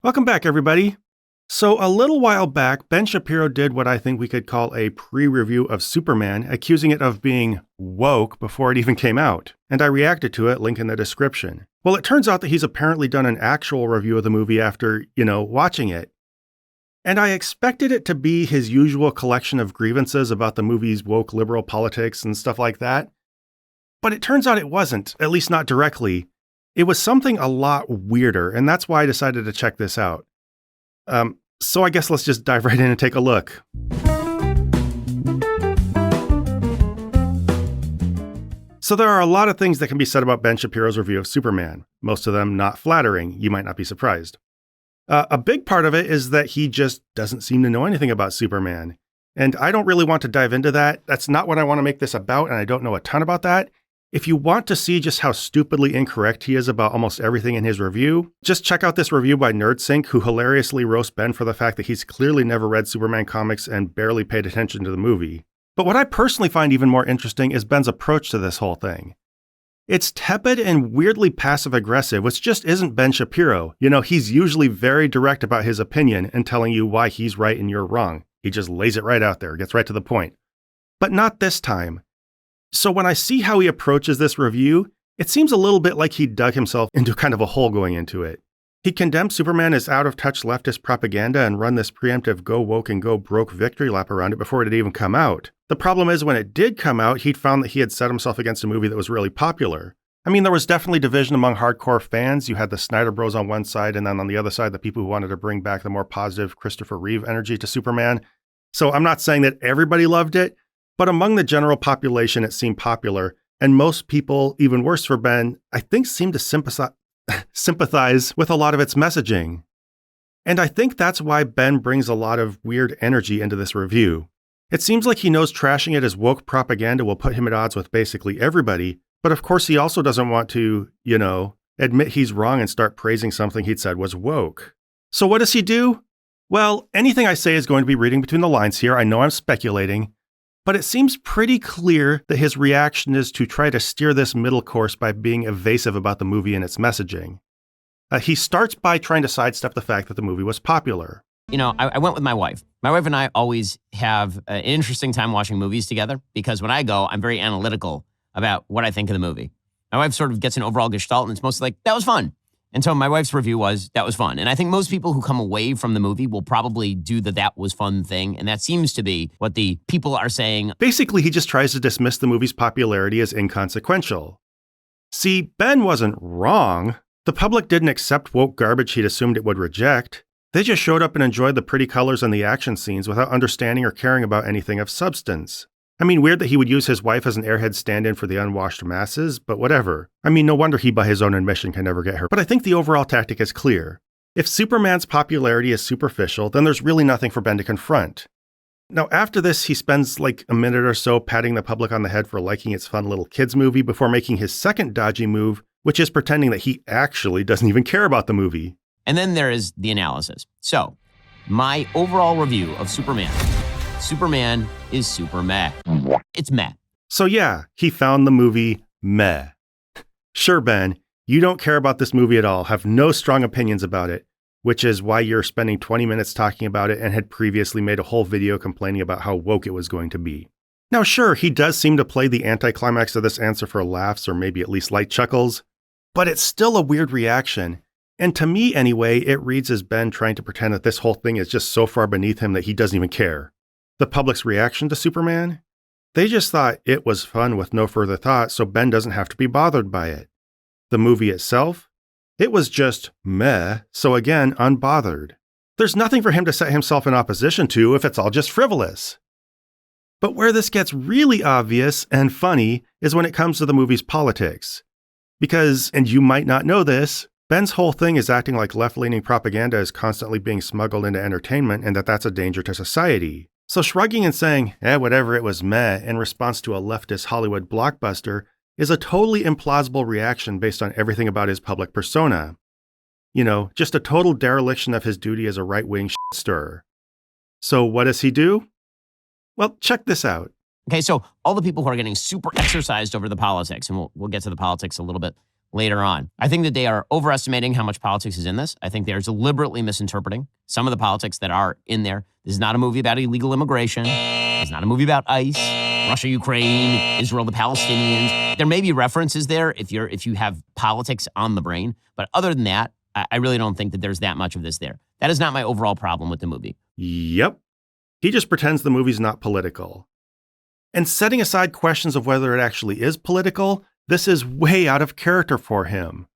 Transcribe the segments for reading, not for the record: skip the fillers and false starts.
Welcome back, everybody. So, a little while back, Ben Shapiro did what I think we could call a pre-review of Superman, accusing it of being woke before it even came out. And I reacted to it, link in the description. Well, it turns out that he's apparently done an actual review of the movie after, watching it. And I expected it to be his usual collection of grievances about the movie's woke liberal politics and stuff like that. But it turns out it wasn't, at least not directly. It was something a lot weirder, and that's why I decided to check this out. So I guess let's just dive right in and take a look. So there are a lot of things that can be said about Ben Shapiro's review of Superman, most of them not flattering. You might not be surprised. A big part of it is that he just doesn't seem to know anything about Superman. And I don't really want to dive into that. That's not what I want to make this about, and I don't know a ton about that. If you want to see just how stupidly incorrect he is about almost everything in his review, just check out this review by NerdSync, who hilariously roasts Ben for the fact that he's clearly never read Superman comics and barely paid attention to the movie. But what I personally find even more interesting is Ben's approach to this whole thing. It's tepid and weirdly passive-aggressive, which just isn't Ben Shapiro. He's usually very direct about his opinion and telling you why he's right and you're wrong. He just lays it right out there, gets right to the point. But not this time. So when I see how he approaches this review, it seems a little bit like he dug himself into kind of a hole going into it. He condemned Superman as out-of-touch leftist propaganda and run this preemptive go woke and go broke victory lap around it before it had even come out. The problem is when it did come out, he'd found that he had set himself against a movie that was really popular. I mean, there was definitely division among hardcore fans. You had the Snyder Bros on one side, and then on the other side, the people who wanted to bring back the more positive Christopher Reeve energy to Superman. So I'm not saying that everybody loved it, but among the general population, it seemed popular, and most people, even worse for Ben, I think seemed to sympathize with a lot of its messaging. And I think that's why Ben brings a lot of weird energy into this review. It seems like he knows trashing it as woke propaganda will put him at odds with basically everybody, but of course he also doesn't want to, admit he's wrong and start praising something he'd said was woke. So what does he do? Well, anything I say is going to be reading between the lines here. I know I'm speculating. But it seems pretty clear that his reaction is to try to steer this middle course by being evasive about the movie and its messaging. He starts by trying to sidestep the fact that the movie was popular. I went with my wife. My wife and I always have an interesting time watching movies together because when I go, I'm very analytical about what I think of the movie. My wife sort of gets an overall gestalt and it's mostly like, that was fun. And so my wife's review was, that was fun. And I think most people who come away from the movie will probably do the that was fun thing. And that seems to be what the people are saying. Basically, he just tries to dismiss the movie's popularity as inconsequential. See, Ben wasn't wrong. The public didn't accept woke garbage he'd assumed it would reject. They just showed up and enjoyed the pretty colors and the action scenes without understanding or caring about anything of substance. I mean, weird that he would use his wife as an airhead stand-in for the unwashed masses, but whatever. I mean, no wonder he, by his own admission, can never get her. But I think the overall tactic is clear. If Superman's popularity is superficial, then there's really nothing for Ben to confront. Now, after this, he spends like a minute or so patting the public on the head for liking its fun little kids movie before making his second dodgy move, which is pretending that he actually doesn't even care about the movie. And then there is the analysis. So, my overall review of Superman. Superman is super meh. It's meh. So yeah, he found the movie meh. Sure, Ben, you don't care about this movie at all, have no strong opinions about it, which is why you're spending 20 minutes talking about it and had previously made a whole video complaining about how woke it was going to be. Now sure, he does seem to play the anticlimax of this answer for laughs or maybe at least light chuckles, but it's still a weird reaction. And to me anyway, it reads as Ben trying to pretend that this whole thing is just so far beneath him that he doesn't even care. The public's reaction to Superman? They just thought it was fun with no further thought, so Ben doesn't have to be bothered by it. The movie itself? It was just meh, so again, unbothered. There's nothing for him to set himself in opposition to if it's all just frivolous. But where this gets really obvious and funny is when it comes to the movie's politics. Because, and you might not know this, Ben's whole thing is acting like left-leaning propaganda is constantly being smuggled into entertainment and that that's a danger to society. So shrugging and saying, whatever, it was meh, in response to a leftist Hollywood blockbuster is a totally implausible reaction based on everything about his public persona. Just a total dereliction of his duty as a right-wing shit-stirrer. So what does he do? Well, check this out. Okay, so all the people who are getting super exercised over the politics, and we'll get to the politics a little bit later on. I think that they are overestimating how much politics is in this. I think they're deliberately misinterpreting some of the politics that are in there. This is not a movie about illegal immigration. It's not a movie about ICE, Russia, Ukraine, Israel, the Palestinians. There may be references there if you have politics on the brain. But other than that, I really don't think that there's that much of this there. That is not my overall problem with the movie. Yep. He just pretends the movie's not political. And setting aside questions of whether it actually is political, this is way out of character for him.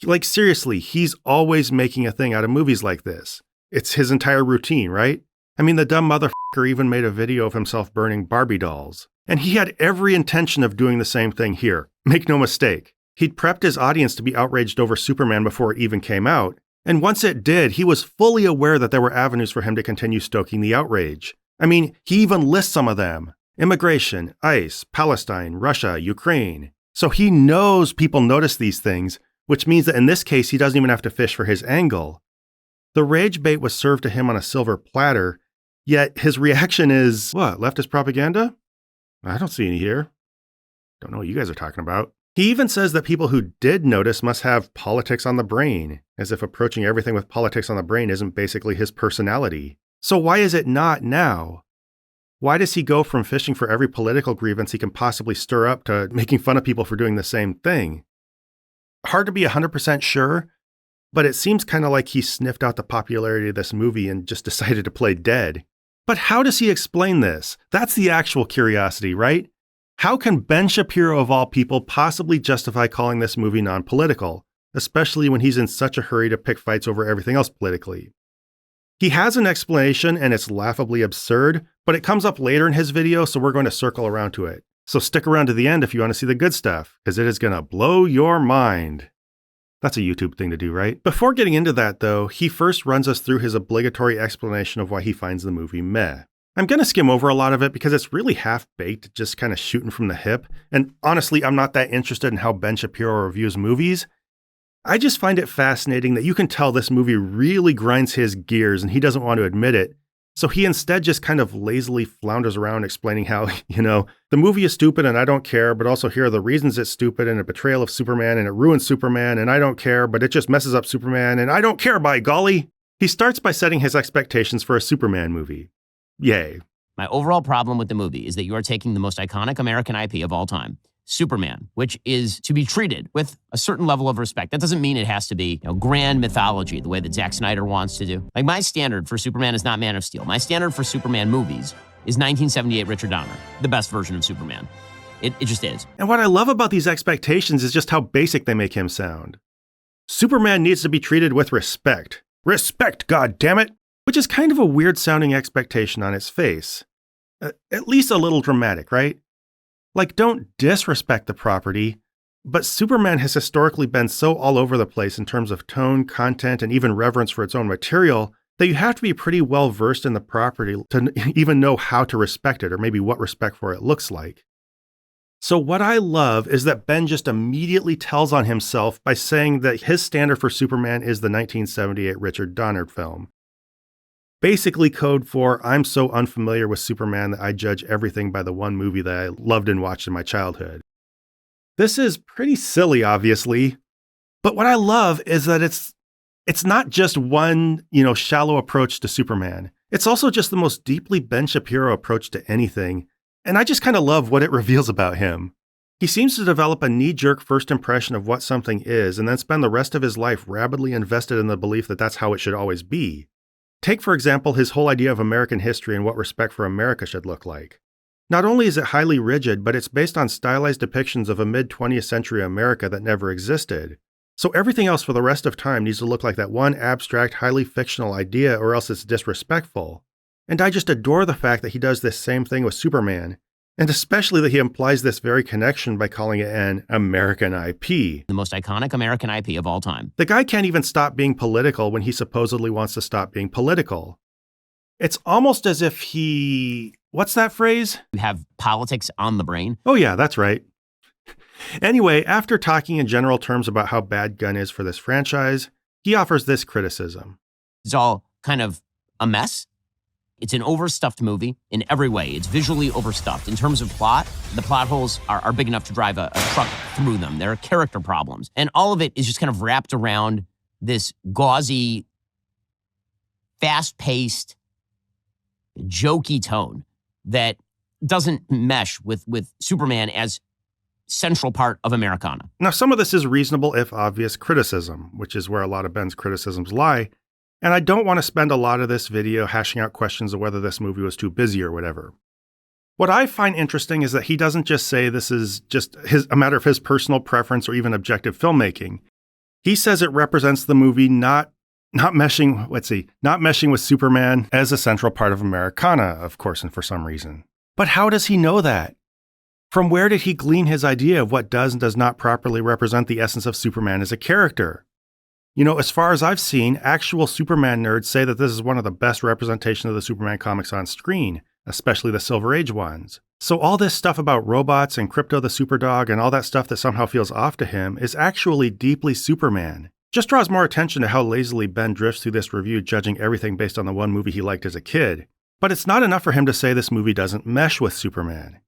Like, seriously, he's always making a thing out of movies like this. It's his entire routine, right? I mean, the dumb motherfucker even made a video of himself burning Barbie dolls. And he had every intention of doing the same thing here. Make no mistake. He'd prepped his audience to be outraged over Superman before it even came out. And once it did, he was fully aware that there were avenues for him to continue stoking the outrage. I mean, he even lists some of them. Immigration, ICE, Palestine, Russia, Ukraine. So he knows people notice these things, which means that in this case, he doesn't even have to fish for his angle. The rage bait was served to him on a silver platter, yet his reaction is, what, leftist propaganda? I don't see any here. Don't know what you guys are talking about. He even says that people who did notice must have politics on the brain, as if approaching everything with politics on the brain isn't basically his personality. So why is it not now? Why does he go from fishing for every political grievance he can possibly stir up to making fun of people for doing the same thing? Hard to be 100% sure, but it seems kind of like he sniffed out the popularity of this movie and just decided to play dead. But how does he explain this? That's the actual curiosity, right? How can Ben Shapiro, of all people, possibly justify calling this movie non-political, especially when he's in such a hurry to pick fights over everything else politically? He has an explanation, and it's laughably absurd, but it comes up later in his video, so we're going to circle around to it. So stick around to the end if you want to see the good stuff, because it is going to blow your mind. That's a YouTube thing to do, right? Before getting into that, though, he first runs us through his obligatory explanation of why he finds the movie meh. I'm going to skim over a lot of it because it's really half-baked, just kind of shooting from the hip. And honestly, I'm not that interested in how Ben Shapiro reviews movies. I just find it fascinating that you can tell this movie really grinds his gears and he doesn't want to admit it. So he instead just kind of lazily flounders around explaining how, the movie is stupid and I don't care, but also here are the reasons it's stupid and a betrayal of Superman and it ruins Superman and I don't care, but it just messes up Superman and I don't care, by golly. He starts by setting his expectations for a Superman movie. Yay. My overall problem with the movie is that you are taking the most iconic American IP of all time, Superman, which is to be treated with a certain level of respect. That doesn't mean it has to be grand mythology the way that Zack Snyder wants to do. Like, my standard for Superman is not Man of Steel. My standard for Superman movies is 1978 Richard Donner, the best version of Superman. It just is. And what I love about these expectations is just how basic they make him sound. Superman needs to be treated with respect. Respect, goddammit! Which is kind of a weird sounding expectation on its face. At least a little dramatic, right? Like, don't disrespect the property, but Superman has historically been so all over the place in terms of tone, content, and even reverence for its own material that you have to be pretty well versed in the property to even know how to respect it, or maybe what respect for it looks like. So what I love is that Ben just immediately tells on himself by saying that his standard for Superman is the 1978 Richard Donner film. Basically code for, I'm so unfamiliar with Superman that I judge everything by the one movie that I loved and watched in my childhood. This is pretty silly, obviously, but what I love is that it's not just one, shallow approach to Superman. It's also just the most deeply Ben Shapiro approach to anything, and I just kind of love what it reveals about him. He seems to develop a knee-jerk first impression of what something is, and then spend the rest of his life rabidly invested in the belief that that's how it should always be. Take, for example, his whole idea of American history and what respect for America should look like. Not only is it highly rigid, but it's based on stylized depictions of a mid-20th century America that never existed. So everything else for the rest of time needs to look like that one abstract, highly fictional idea, or else it's disrespectful. And I just adore the fact that he does this same thing with Superman, and especially that he implies this very connection by calling it an American IP. The most iconic American IP of all time. The guy can't even stop being political when he supposedly wants to stop being political. It's almost as if what's that phrase? You have politics on the brain. Oh yeah, that's right. Anyway, after talking in general terms about how bad Gunn is for this franchise, he offers this criticism. It's all kind of a mess. It's an overstuffed movie in every way. It's visually overstuffed. In terms of plot, the plot holes are big enough to drive a truck through them. There are character problems. And all of it is just kind of wrapped around this gauzy, fast-paced, jokey tone that doesn't mesh with Superman as central part of Americana. Now, some of this is reasonable if obvious criticism, which is where a lot of Ben's criticisms lie. And I don't want to spend a lot of this video hashing out questions of whether this movie was too busy or whatever. What I find interesting is that he doesn't just say this is just a matter of his personal preference or even objective filmmaking. He says it represents the movie not meshing with Superman as a central part of Americana, of course, and for some reason. But how does he know that? From where did he glean his idea of what does and does not properly represent the essence of Superman as a character? You know, as far as I've seen, actual Superman nerds say that this is one of the best representations of the Superman comics on screen, especially the Silver Age ones. So all this stuff about robots and Krypto the Superdog and all that stuff that somehow feels off to him is actually deeply Superman. Just draws more attention to how lazily Ben drifts through this review, judging everything based on the one movie he liked as a kid. But it's not enough for him to say this movie doesn't mesh with Superman.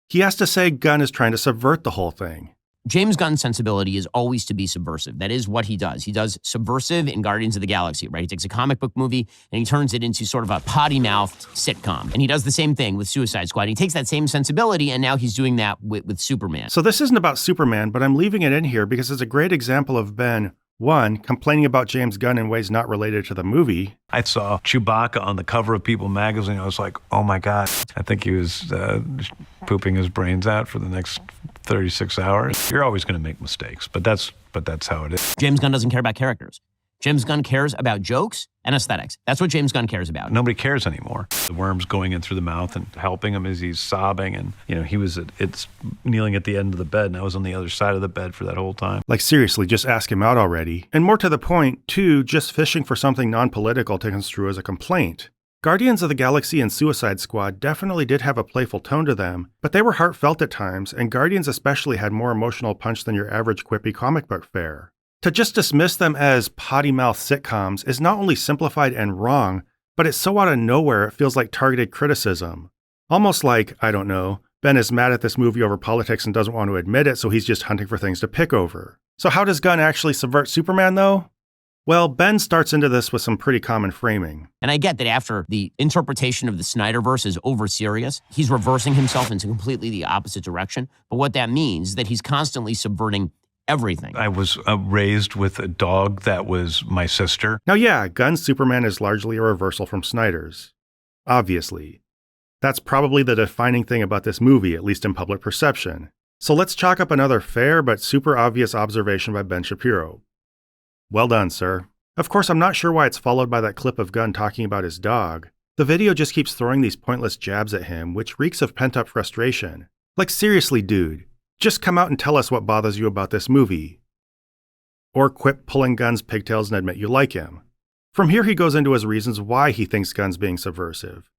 He has to say Gunn is trying to subvert the whole thing. James Gunn's sensibility is always to be subversive. That is what he does. He does subversive in Guardians of the Galaxy, right? He takes a comic book movie and he turns it into sort of a potty-mouthed sitcom. And he does the same thing with Suicide Squad. He takes that same sensibility and now he's doing that with Superman. So this isn't about Superman, but I'm leaving it in here because it's a great example of Ben, one, complaining about James Gunn in ways not related to the movie. I saw Chewbacca on the cover of People magazine. I was like, oh my God. I think he was pooping his brains out for the next 36 hours. You're always going to make mistakes, but that's how it is. James Gunn doesn't care about characters. James Gunn cares about jokes and aesthetics. That's what James Gunn cares about. Nobody cares anymore. The worm's going in through the mouth and helping him as he's sobbing. And, he was it's kneeling at the end of the bed, and I was on the other side of the bed for that whole time. Like, seriously, just ask him out already. And more to the point, too, just fishing for something non-political to construe as a complaint. Guardians of the Galaxy and Suicide Squad definitely did have a playful tone to them, but they were heartfelt at times, and Guardians especially had more emotional punch than your average quippy comic book fare. To just dismiss them as potty-mouth sitcoms is not only simplified and wrong, but it's so out of nowhere it feels like targeted criticism. Almost like, I don't know, Ben is mad at this movie over politics and doesn't want to admit it, so he's just hunting for things to pick over. So how does Gunn actually subvert Superman, though? Well, Ben starts into this with some pretty common framing. And I get that after the interpretation of the Snyderverse is over-serious, he's reversing himself into completely the opposite direction. But what that means is that he's constantly subverting everything. I was raised with a dog that was my sister. Now, yeah, Gunn's Superman is largely a reversal from Snyder's. Obviously. That's probably the defining thing about this movie, at least in public perception. So let's chalk up another fair but super obvious observation by Ben Shapiro. Well done, sir. Of course, I'm not sure why it's followed by that clip of Gunn talking about his dog. The video just keeps throwing these pointless jabs at him, which reeks of pent-up frustration. Like, seriously, dude. Just come out and tell us what bothers you about this movie. Or quit pulling Gunn's pigtails and admit you like him. From here he goes into his reasons why he thinks Gunn's being subversive.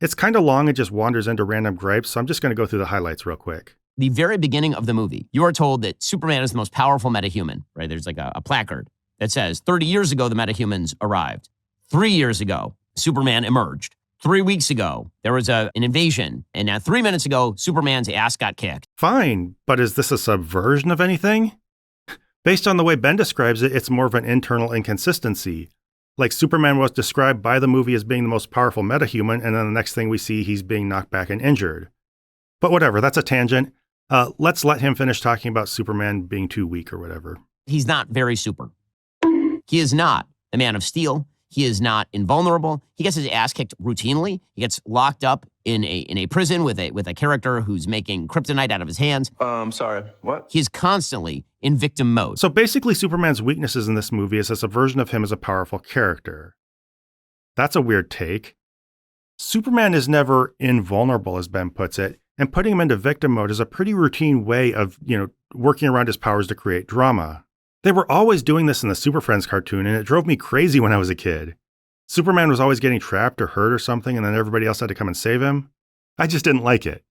It's kind of long and just wanders into random gripes, so I'm just going to go through the highlights real quick. The very beginning of the movie, you are told that Superman is the most powerful metahuman, right? There's like a placard that says, 30 years ago, the metahumans arrived. 3 years ago, Superman emerged. 3 weeks ago, there was an invasion, and now 3 minutes ago, Superman's ass got kicked. Fine, but is this a subversion of anything? Based on the way Ben describes it, it's more of an internal inconsistency. Like Superman was described by the movie as being the most powerful metahuman, and then the next thing we see, he's being knocked back and injured. But whatever, that's a tangent. Let's let him finish talking about Superman being too weak or whatever. He's not very super. He is not the Man of Steel. He is not invulnerable. He gets his ass kicked routinely. He gets locked up in a prison with a character who's making kryptonite out of his hands. Sorry, what? He's constantly in victim mode. So basically Superman's weaknesses in this movie is a subversion of him as a powerful character. That's a weird take. Superman is never invulnerable, as Ben puts it, and putting him into victim mode is a pretty routine way of, working around his powers to create drama. They were always doing this in the Super Friends cartoon, and it drove me crazy when I was a kid. Superman was always getting trapped or hurt or something, and then everybody else had to come and save him. I just didn't like it.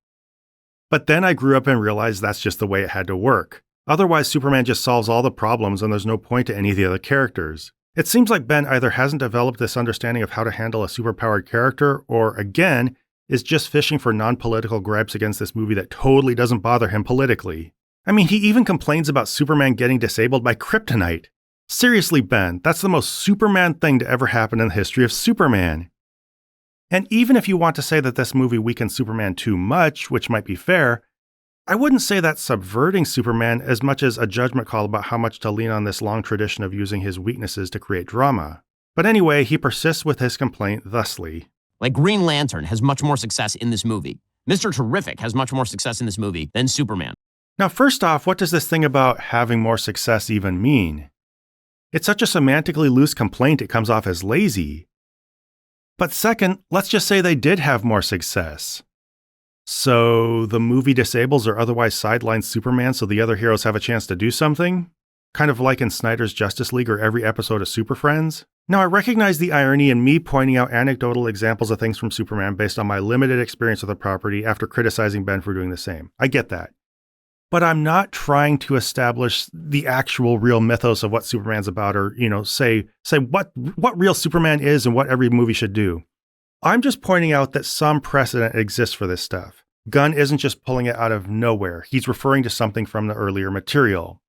But then I grew up and realized that's just the way it had to work. Otherwise, Superman just solves all the problems and there's no point to any of the other characters. It seems like Ben either hasn't developed this understanding of how to handle a superpowered character, or again, is just fishing for non-political gripes against this movie that totally doesn't bother him politically. I mean, he even complains about Superman getting disabled by kryptonite. Seriously, Ben, that's the most Superman thing to ever happen in the history of Superman. And even if you want to say that this movie weakens Superman too much, which might be fair, I wouldn't say that's subverting Superman as much as a judgment call about how much to lean on this long tradition of using his weaknesses to create drama. But anyway, he persists with his complaint thusly. Like Green Lantern has much more success in this movie. Mr. Terrific has much more success in this movie than Superman. Now, first off, what does this thing about having more success even mean? It's such a semantically loose complaint it comes off as lazy. But second, let's just say they did have more success. So the movie disables or otherwise sidelines Superman so the other heroes have a chance to do something? Kind of like in Snyder's Justice League or every episode of Super Friends? Now, I recognize the irony in me pointing out anecdotal examples of things from Superman based on my limited experience with the property after criticizing Ben for doing the same. I get that. But I'm not trying to establish the actual real mythos of what Superman's about or, say what real Superman is and what every movie should do. I'm just pointing out that some precedent exists for this stuff. Gunn isn't just pulling it out of nowhere. He's referring to something from the earlier material.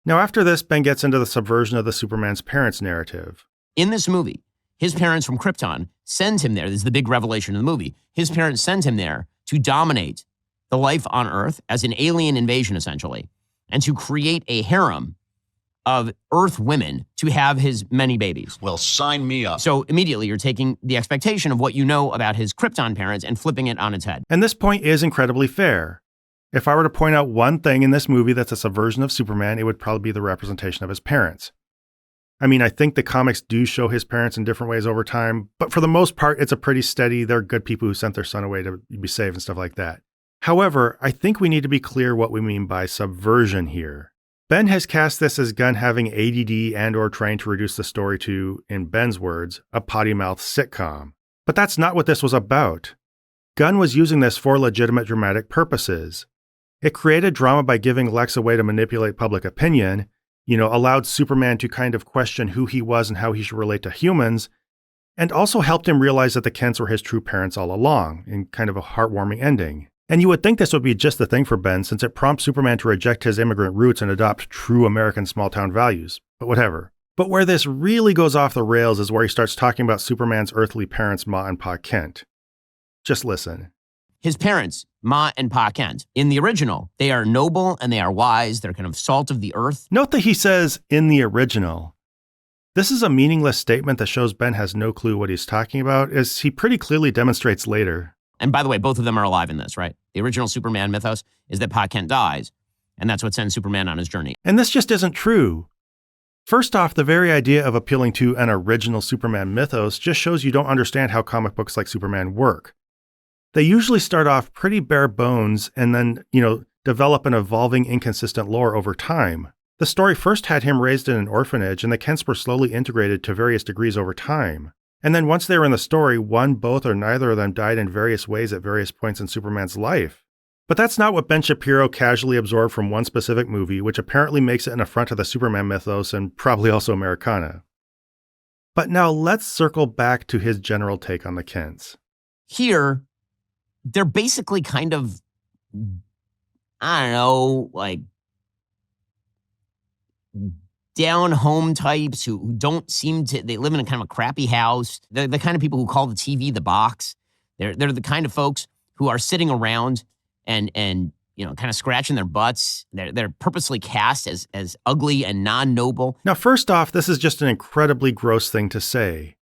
Now, after this, Ben gets into the subversion of the Superman's parents narrative. In this movie, his parents from Krypton send him there. This is the big revelation of the movie. His parents send him there to dominate the life on Earth as an alien invasion, essentially, and to create a harem of Earth women to have his many babies. Well, sign me up. So immediately you're taking the expectation of what you know about his Krypton parents and flipping it on its head. And this point is incredibly fair. If I were to point out one thing in this movie that's a subversion of Superman, it would probably be the representation of his parents. I mean, I think the comics do show his parents in different ways over time, but for the most part, it's a pretty steady, they're good people who sent their son away to be saved and stuff like that. However, I think we need to be clear what we mean by subversion here. Ben has cast this as Gunn having ADD and or trying to reduce the story to, in Ben's words, a potty-mouthed sitcom. But that's not what this was about. Gunn was using this for legitimate dramatic purposes. It created drama by giving Lex a way to manipulate public opinion, allowed Superman to kind of question who he was and how he should relate to humans, and also helped him realize that the Kents were his true parents all along, in kind of a heartwarming ending. And you would think this would be just the thing for Ben, since it prompts Superman to reject his immigrant roots and adopt true American small-town values. But whatever. But where this really goes off the rails is where he starts talking about Superman's earthly parents, Ma and Pa Kent. Just listen. His parents, Ma and Pa Kent, in the original, they are noble and they are wise. They're kind of salt of the earth. Note that he says, in the original. This is a meaningless statement that shows Ben has no clue what he's talking about, as he pretty clearly demonstrates later. And by the way, both of them are alive in this, right? The original Superman mythos is that Pa Kent dies, and that's what sends Superman on his journey. And this just isn't true. First off, the very idea of appealing to an original Superman mythos just shows you don't understand how comic books like Superman work. They usually start off pretty bare bones and then, develop an evolving, inconsistent lore over time. The story first had him raised in an orphanage, and the Kents were slowly integrated to various degrees over time. And then once they were in the story, one, both, or neither of them died in various ways at various points in Superman's life. But that's not what Ben Shapiro casually absorbed from one specific movie, which apparently makes it an affront to the Superman mythos and probably also Americana. But now let's circle back to his general take on the Kents. Here, they're basically kind of, down home types who don't seem to, they live in a kind of a crappy house. They're the kind of people who call the TV the box. They're the kind of folks who are sitting around and kind of scratching their butts. They're purposely cast as ugly and non-noble. Now, first off, this is just an incredibly gross thing to say.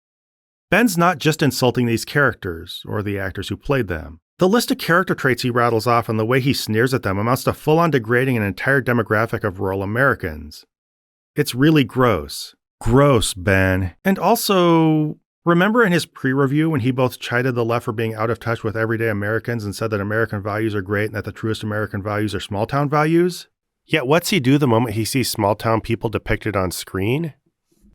Ben's not just insulting these characters, or the actors who played them. The list of character traits he rattles off and the way he sneers at them amounts to full-on degrading an entire demographic of rural Americans. It's really gross. Gross, Ben. And also, remember in his pre-review when he both chided the left for being out of touch with everyday Americans and said that American values are great and that the truest American values are small-town values? Yet what's he do the moment he sees small-town people depicted on screen?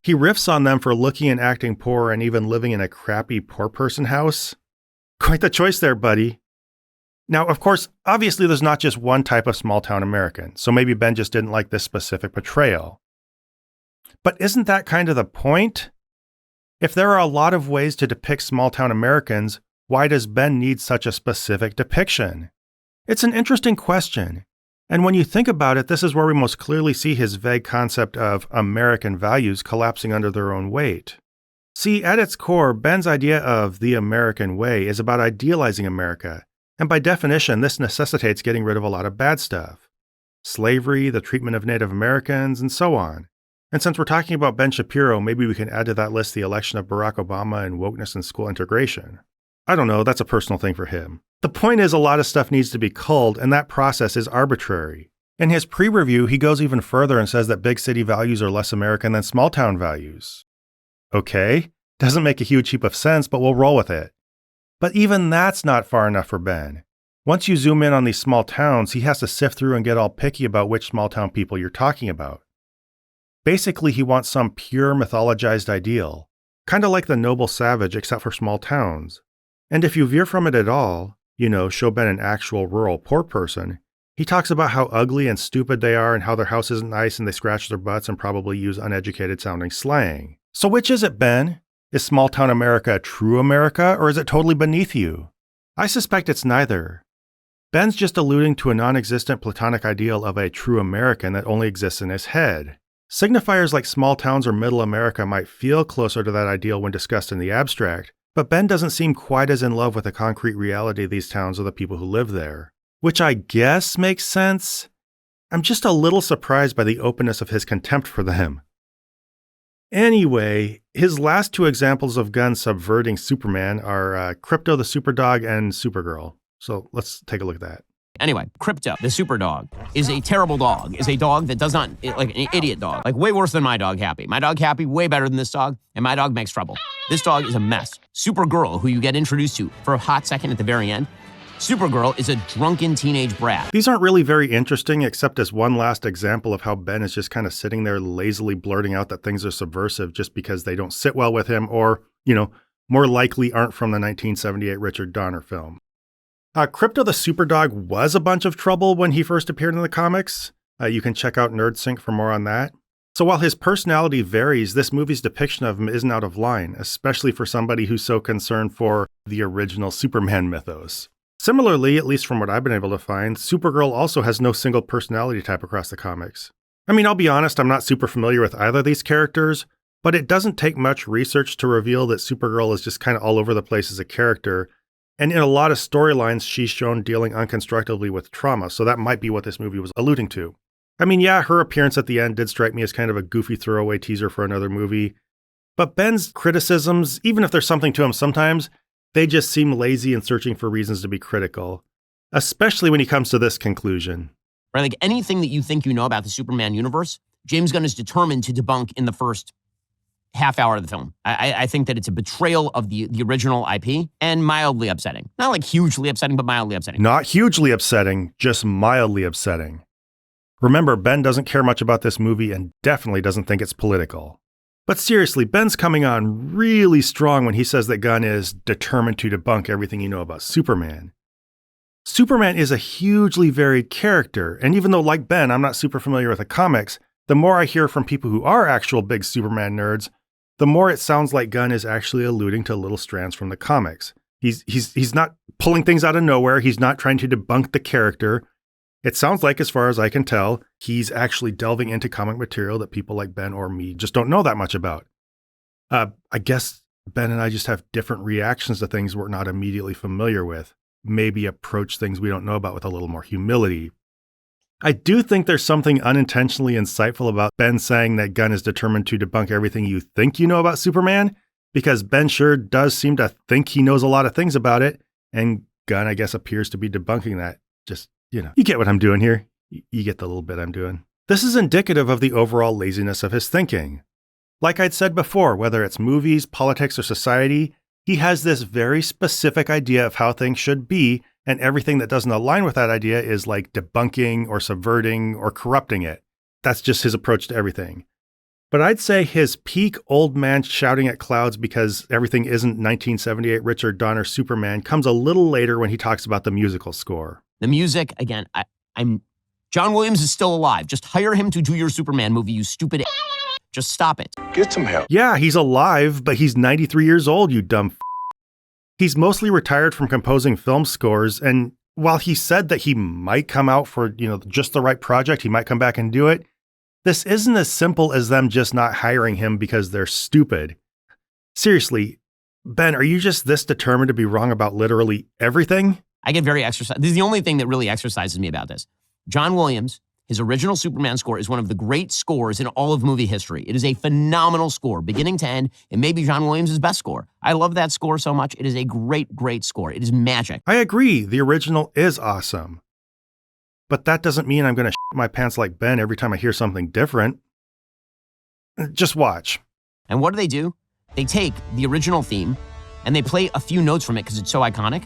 He riffs on them for looking and acting poor and even living in a crappy poor person house. Quite the choice there, buddy. Now, of course, obviously there's not just one type of small-town American, so maybe Ben just didn't like this specific portrayal. But isn't that kind of the point? If there are a lot of ways to depict small-town Americans, why does Ben need such a specific depiction? It's an interesting question. And when you think about it, this is where we most clearly see his vague concept of American values collapsing under their own weight. See, at its core, Ben's idea of the American way is about idealizing America, and by definition, this necessitates getting rid of a lot of bad stuff. Slavery, the treatment of Native Americans, and so on. And since we're talking about Ben Shapiro, maybe we can add to that list the election of Barack Obama and wokeness and school integration. I don't know, that's a personal thing for him. The point is a lot of stuff needs to be culled, and that process is arbitrary. In his pre-review, he goes even further and says that big city values are less American than small town values. Okay, doesn't make a huge heap of sense, but we'll roll with it. But even that's not far enough for Ben. Once you zoom in on these small towns, he has to sift through and get all picky about which small town people you're talking about. Basically, he wants some pure mythologized ideal, kind of like the noble savage except for small towns. And if you veer from it at all, show Ben an actual rural poor person, he talks about how ugly and stupid they are and how their house isn't nice and they scratch their butts and probably use uneducated sounding slang. So which is it, Ben? Is small town America true America, or is it totally beneath you? I suspect it's neither. Ben's just alluding to a non-existent platonic ideal of a true American that only exists in his head. Signifiers like small towns or middle America might feel closer to that ideal when discussed in the abstract, but Ben doesn't seem quite as in love with the concrete reality of these towns or the people who live there. Which I guess makes sense. I'm just a little surprised by the openness of his contempt for them. Anyway, his last two examples of Gunn subverting Superman are Crypto the Superdog and Supergirl. So let's take a look at that. Anyway, Crypto, the super dog, is a terrible dog, is a dog that does not, like an idiot dog, like way worse than my dog Happy. My dog Happy, way better than this dog, and my dog makes trouble. This dog is a mess. Supergirl, who you get introduced to for a hot second at the very end, Supergirl is a drunken teenage brat. These aren't really very interesting, except as one last example of how Ben is just kind of sitting there lazily blurting out that things are subversive just because they don't sit well with him or, more likely aren't from the 1978 Richard Donner film. Crypto the Superdog was a bunch of trouble when he first appeared in the comics. You can check out NerdSync for more on that. So while his personality varies, this movie's depiction of him isn't out of line, especially for somebody who's so concerned for the original Superman mythos. Similarly, at least from what I've been able to find, Supergirl also has no single personality type across the comics. I mean, I'll be honest, I'm not super familiar with either of these characters, but it doesn't take much research to reveal that Supergirl is just kind of all over the place as a character. And in a lot of storylines, she's shown dealing unconstructively with trauma, so that might be what this movie was alluding to. I mean, yeah, her appearance at the end did strike me as kind of a goofy throwaway teaser for another movie. But Ben's criticisms, even if there's something to them sometimes, they just seem lazy and searching for reasons to be critical. Especially when he comes to this conclusion. Right, like anything that you think you know about the Superman universe, James Gunn is determined to debunk in the first half hour of the film. I think that it's a betrayal of the original IP and mildly upsetting. Not like hugely upsetting, but mildly upsetting. Not hugely upsetting, just mildly upsetting. Remember, Ben doesn't care much about this movie and definitely doesn't think it's political. But seriously, Ben's coming on really strong when he says that Gunn is determined to debunk everything you know about Superman. Superman is a hugely varied character, and even though, like Ben, I'm not super familiar with the comics, the more I hear from people who are actual big Superman nerds, the more it sounds like Gunn is actually alluding to little strands from the comics. He's not pulling things out of nowhere. He's not trying to debunk the character. It sounds like, as far as I can tell, he's actually delving into comic material that people like Ben or me just don't know that much about. I guess Ben and I just have different reactions to things we're not immediately familiar with. Maybe approach things we don't know about with a little more humility. I do think there's something unintentionally insightful about Ben saying that Gunn is determined to debunk everything you think you know about Superman, because Ben sure does seem to think he knows a lot of things about it, and Gunn, I guess, appears to be debunking that. Just, you get what I'm doing here. You get the little bit I'm doing. This is indicative of the overall laziness of his thinking. Like I'd said before, whether it's movies, politics, or society, he has this very specific idea of how things should be, and everything that doesn't align with that idea is like debunking or subverting or corrupting it. That's just his approach to everything. But I'd say his peak old man shouting at clouds because everything isn't 1978 Richard Donner Superman comes a little later when he talks about the musical score. The music, again, John Williams is still alive. Just hire him to do your Superman movie, you stupid. Just stop it. Get some help. Yeah, he's alive, but he's 93 years old, you dumb f***. He's mostly retired from composing film scores, and while he said that he might come out for, just the right project, he might come back and do it, this isn't as simple as them just not hiring him because they're stupid. Seriously, Ben, are you just this determined to be wrong about literally everything? I get very exercised. This is the only thing that really exercises me about this. John Williams, his original Superman score is one of the great scores in all of movie history. It is a phenomenal score, beginning to end. It may be John Williams' best score. I love that score so much. It is a great, great score. It is magic. I agree. The original is awesome. But that doesn't mean I'm going to shit my pants like Ben every time I hear something different. Just watch. And what do? They take the original theme and they play a few notes from it because it's so iconic,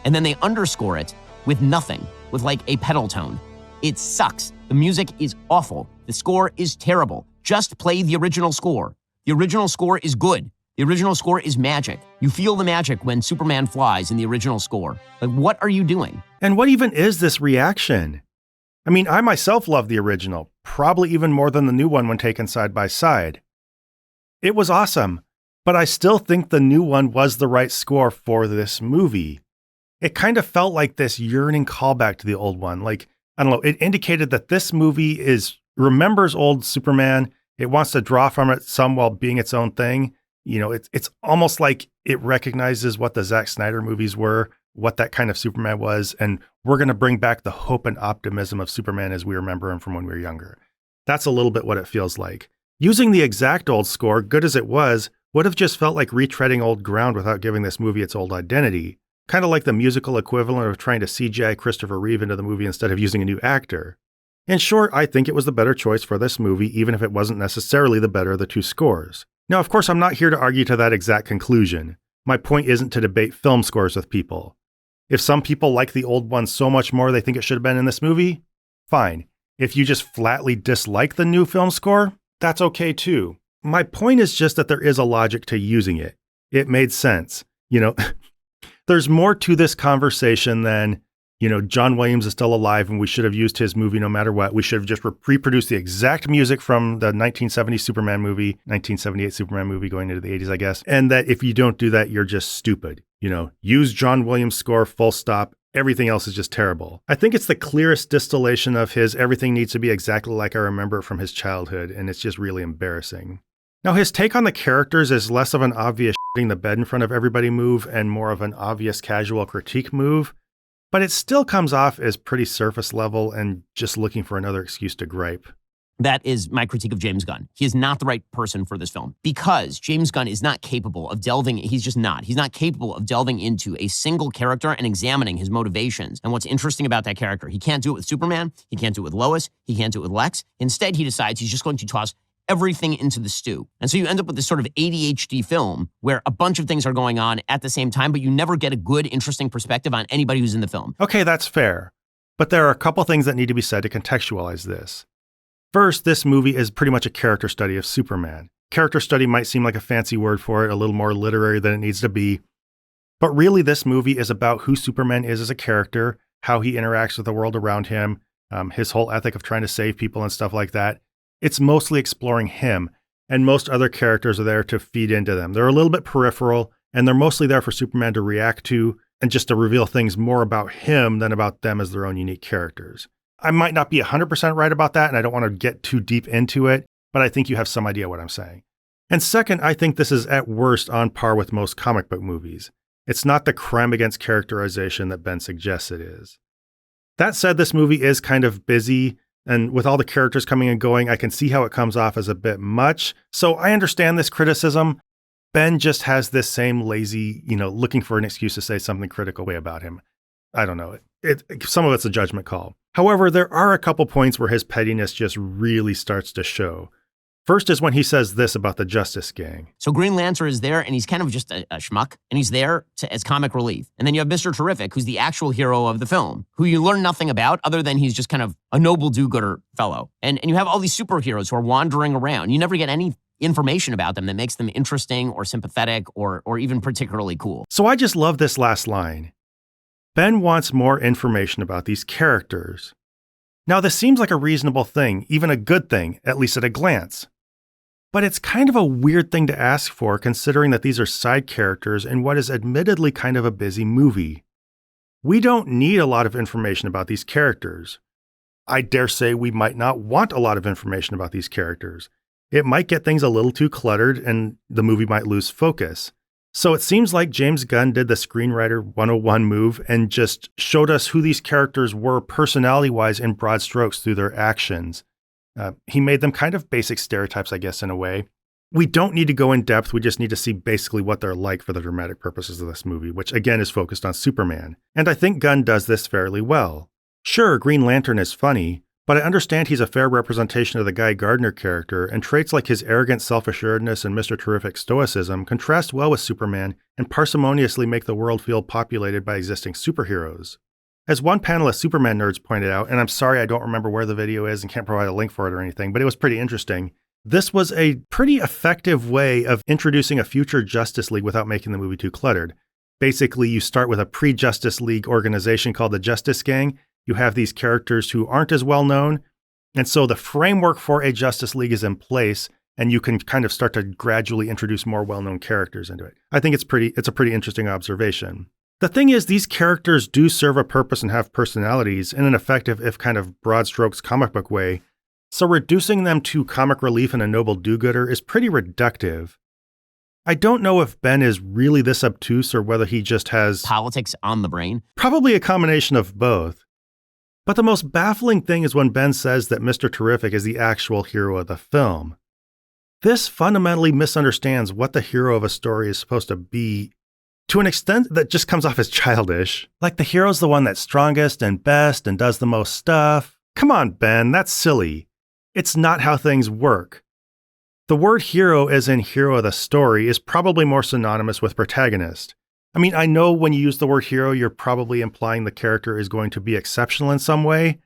and then they underscore it with nothing, with like a pedal tone. It sucks. The music is awful. The score is terrible. Just play the original score. The original score is good. The original score is magic. You feel the magic when Superman flies in the original score. Like, what are you doing? And what even is this reaction? I mean, I myself love the original, probably even more than the new one when taken side by side. It was awesome, but I still think the new one was the right score for this movie. It kind of felt like this yearning callback to the old one. Like, I don't know, it indicated that this movie remembers old Superman. It wants to draw from it some while being its own thing. It's almost like it recognizes what the Zack Snyder movies were, what that kind of Superman was, and we're going to bring back the hope and optimism of Superman as we remember him from when we were younger. That's a little bit what it feels like. Using the exact old score, good as it was, would have just felt like retreading old ground without giving this movie its old identity. Kind of like the musical equivalent of trying to CGI Christopher Reeve into the movie instead of using a new actor. In short, I think it was the better choice for this movie, even if it wasn't necessarily the better of the two scores. Now, of course, I'm not here to argue to that exact conclusion. My point isn't to debate film scores with people. If some people like the old one so much more they think it should have been in this movie, fine. If you just flatly dislike the new film score, that's okay too. My point is just that there is a logic to using it. It made sense. There's more to this conversation than, John Williams is still alive and we should have used his movie no matter what. We should have just reproduced the exact music from the 1970 Superman movie, 1978 Superman movie going into the 80s, I guess. And that if you don't do that, you're just stupid. Use John Williams' score, full stop. Everything else is just terrible. I think it's the clearest distillation of his everything needs to be exactly like I remember it from his childhood, and it's just really embarrassing. Now, his take on the characters is less of an obvious shitting the bed in front of everybody move and more of an obvious casual critique move, but it still comes off as pretty surface level and just looking for another excuse to gripe. That is my critique of James Gunn. He is not the right person for this film because James Gunn is not capable of he's not capable of delving into a single character and examining his motivations and what's interesting about that character. He can't do it with Superman. He can't do it with Lois. He can't do it with Lex. Instead, he decides he's just going to toss everything into the stew. And so you end up with this sort of ADHD film where a bunch of things are going on at the same time, but you never get a good, interesting perspective on anybody who's in the film. Okay, that's fair. But there are a couple things that need to be said to contextualize this. First, this movie is pretty much a character study of Superman. Character study might seem like a fancy word for it, a little more literary than it needs to be. But really, this movie is about who Superman is as a character, how he interacts with the world around him, his whole ethic of trying to save people and stuff like that. It's mostly exploring him, and most other characters are there to feed into them. They're a little bit peripheral, and they're mostly there for Superman to react to and just to reveal things more about him than about them as their own unique characters. I might not be 100% right about that, and I don't want to get too deep into it, but I think you have some idea what I'm saying. And second, I think this is at worst on par with most comic book movies. It's not the crime against characterization that Ben suggests it is. That said, this movie is kind of busy, and with all the characters coming and going, I can see how it comes off as a bit much. So I understand this criticism. Ben just has this same lazy, looking for an excuse to say something critical way about him. I don't know. Some of it's a judgment call. However, there are a couple points where his pettiness just really starts to show. First is when he says this about the Justice Gang. So Green Lantern is there, and he's kind of just a schmuck, and he's there as comic relief. And then you have Mr. Terrific, who's the actual hero of the film, who you learn nothing about other than he's just kind of a noble do-gooder fellow. And you have all these superheroes who are wandering around. You never get any information about them that makes them interesting or sympathetic or even particularly cool. So I just love this last line. Ben wants more information about these characters. Now, this seems like a reasonable thing, even a good thing, at least at a glance. But it's kind of a weird thing to ask for, considering that these are side characters in what is admittedly kind of a busy movie. We don't need a lot of information about these characters. I dare say we might not want a lot of information about these characters. It might get things a little too cluttered and the movie might lose focus. So it seems like James Gunn did the Screenwriter 101 move and just showed us who these characters were personality-wise in broad strokes through their actions. He made them kind of basic stereotypes, I guess, in a way. We don't need to go in depth. We just need to see basically what they're like for the dramatic purposes of this movie, which again is focused on Superman. And I think Gunn does this fairly well. Sure, Green Lantern is funny, but I understand he's a fair representation of the Guy Gardner character, and traits like his arrogant self-assuredness and Mr. Terrific stoicism contrast well with Superman and parsimoniously make the world feel populated by existing superheroes. As one panel of Superman nerds pointed out, and I'm sorry I don't remember where the video is and can't provide a link for it or anything, but it was pretty interesting. This was a pretty effective way of introducing a future Justice League without making the movie too cluttered. Basically, you start with a pre-Justice League organization called the Justice Gang. You have these characters who aren't as well known, and so the framework for a Justice League is in place, and you can kind of start to gradually introduce more well-known characters into it. I think it's a pretty interesting observation. The thing is, these characters do serve a purpose and have personalities in an effective, if kind of broad strokes, comic book way, so reducing them to comic relief and a noble do-gooder is pretty reductive. I don't know if Ben is really this obtuse or whether he just has politics on the brain. Probably a combination of both. But the most baffling thing is when Ben says that Mr. Terrific is the actual hero of the film. This fundamentally misunderstands what the hero of a story is supposed to be to an extent that just comes off as childish. Like the hero's the one that's strongest and best and does the most stuff. Come on, Ben, that's silly. It's not how things work. The word hero as in hero of the story is probably more synonymous with protagonist. I mean, I know when you use the word hero, you're probably implying the character is going to be exceptional in some way,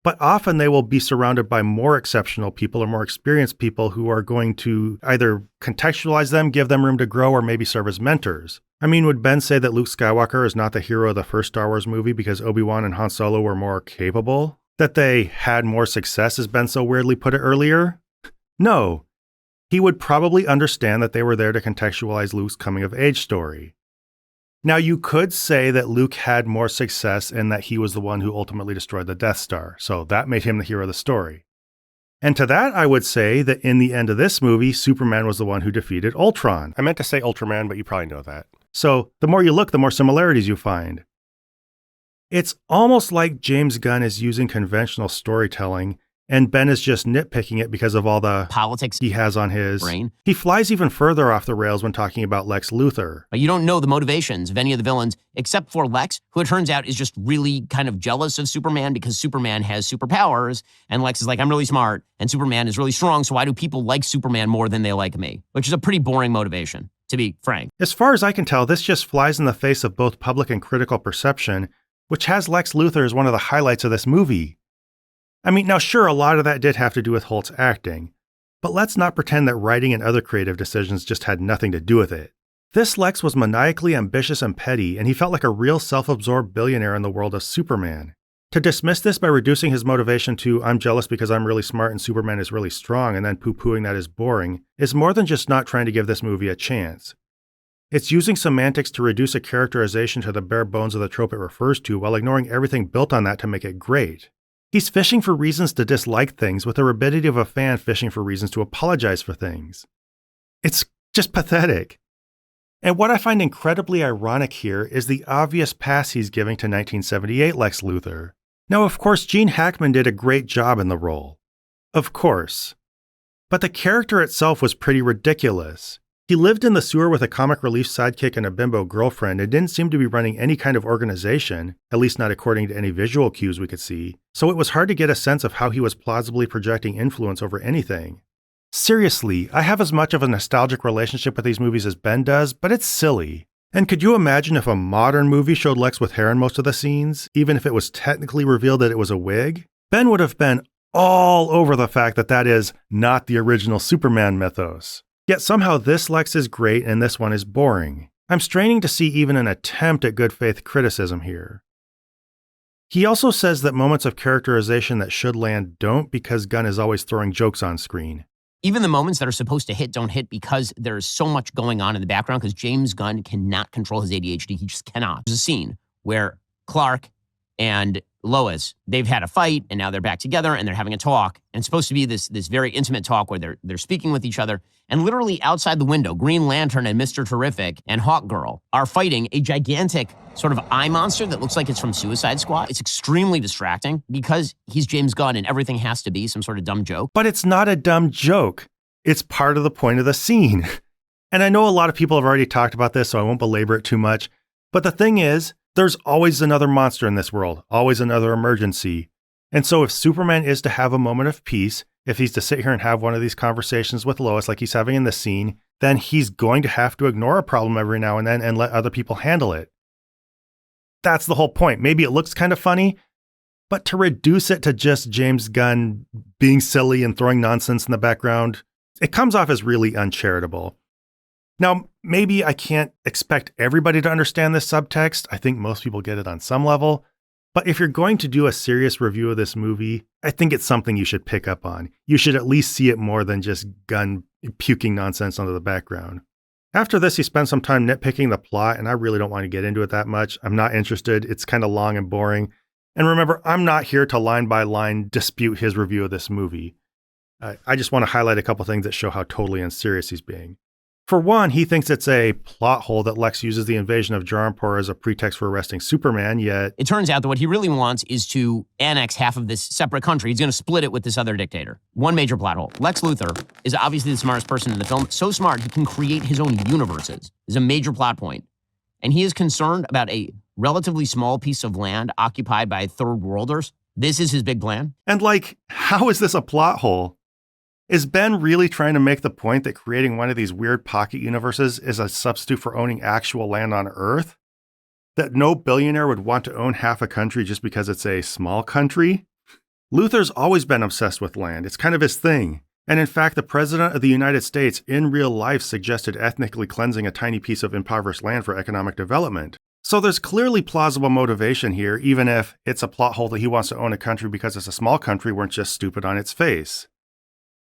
but often they will be surrounded by more exceptional people or more experienced people who are going to either contextualize them, give them room to grow, or maybe serve as mentors. I mean, would Ben say that Luke Skywalker is not the hero of the first Star Wars movie because Obi-Wan and Han Solo were more capable? That they had more success, as Ben so weirdly put it earlier? No. He would probably understand that they were there to contextualize Luke's coming-of-age story. Now, you could say that Luke had more success and that he was the one who ultimately destroyed the Death Star, so that made him the hero of the story. And to that, I would say that in the end of this movie, Superman was the one who defeated Ultron. I meant to say Ultraman, but you probably know that. So, the more you look, the more similarities you find. It's almost like James Gunn is using conventional storytelling, and Ben is just nitpicking it because of all the politics he has on his brain. He flies even further off the rails when talking about Lex Luthor. But you don't know the motivations of any of the villains, except for Lex, who it turns out is just really kind of jealous of Superman because Superman has superpowers, and Lex is like, I'm really smart, and Superman is really strong, so why do people like Superman more than they like me? Which is a pretty boring motivation, to be frank. As far as I can tell, this just flies in the face of both public and critical perception, which has Lex Luthor as one of the highlights of this movie. I mean, now sure, a lot of that did have to do with Holt's acting, but let's not pretend that writing and other creative decisions just had nothing to do with it. This Lex was maniacally ambitious and petty, and he felt like a real self-absorbed billionaire in the world of Superman. To dismiss this by reducing his motivation to, I'm jealous because I'm really smart and Superman is really strong, and then poo-pooing that as boring, is more than just not trying to give this movie a chance. It's using semantics to reduce a characterization to the bare bones of the trope it refers to while ignoring everything built on that to make it great. He's fishing for reasons to dislike things with the rapidity of a fan fishing for reasons to apologize for things. It's just pathetic. And what I find incredibly ironic here is the obvious pass he's giving to 1978 Lex Luthor. Now, of course, Gene Hackman did a great job in the role. Of course. But the character itself was pretty ridiculous. He lived in the sewer with a comic relief sidekick and a bimbo girlfriend and didn't seem to be running any kind of organization, at least not according to any visual cues we could see, so it was hard to get a sense of how he was plausibly projecting influence over anything. Seriously, I have as much of a nostalgic relationship with these movies as Ben does, but it's silly. And could you imagine if a modern movie showed Lex with hair in most of the scenes, even if it was technically revealed that it was a wig? Ben would have been all over the fact that that is not the original Superman mythos. Yet somehow this Lex is great and this one is boring. I'm straining to see even an attempt at good faith criticism here. He also says that moments of characterization that should land don't because Gunn is always throwing jokes on screen. Even the moments that are supposed to hit don't hit because there's so much going on in the background because James Gunn cannot control his ADHD. He just cannot. There's a scene where Clark and Lois, they've had a fight and now they're back together and they're having a talk. And it's supposed to be this very intimate talk where they're speaking with each other. And literally outside the window, Green Lantern and Mr. Terrific and Hawk Girl are fighting a gigantic sort of eye monster that looks like it's from Suicide Squad. It's extremely distracting because he's James Gunn and everything has to be some sort of dumb joke. But it's not a dumb joke. It's part of the point of the scene. And I know a lot of people have already talked about this, so I won't belabor it too much. But the thing is, there's always another monster in this world, always another emergency. And so if Superman is to have a moment of peace, if he's to sit here and have one of these conversations with Lois like he's having in this scene, then he's going to have to ignore a problem every now and then and let other people handle it. That's the whole point. Maybe it looks kind of funny, but to reduce it to just James Gunn being silly and throwing nonsense in the background, it comes off as really uncharitable. Now, maybe I can't expect everybody to understand this subtext. I think most people get it on some level. But if you're going to do a serious review of this movie, I think it's something you should pick up on. You should at least see it more than just Gunn puking nonsense onto the background. After this, he spends some time nitpicking the plot, and I really don't want to get into it that much. I'm not interested. It's kind of long and boring. And remember, I'm not here to line by line dispute his review of this movie. I just want to highlight a couple things that show how totally unserious he's being. For one, he thinks it's a plot hole that Lex uses the invasion of Jaranpur as a pretext for arresting Superman, yet It turns out that what he really wants is to annex half of this separate country. He's going to split it with this other dictator. One major plot hole. Lex Luthor is obviously the smartest person in the film. So smart, he can create his own universes. Is a major plot point. And he is concerned about a relatively small piece of land occupied by third worlders. This is his big plan. And how is this a plot hole? Is Ben really trying to make the point that creating one of these weird pocket universes is a substitute for owning actual land on Earth? That no billionaire would want to own half a country just because it's a small country? Luthor's always been obsessed with land. It's kind of his thing. And in fact, the President of the United States in real life suggested ethnically cleansing a tiny piece of impoverished land for economic development. So there's clearly plausible motivation here, even if it's a plot hole that he wants to own a country because it's a small country weren't just stupid on its face.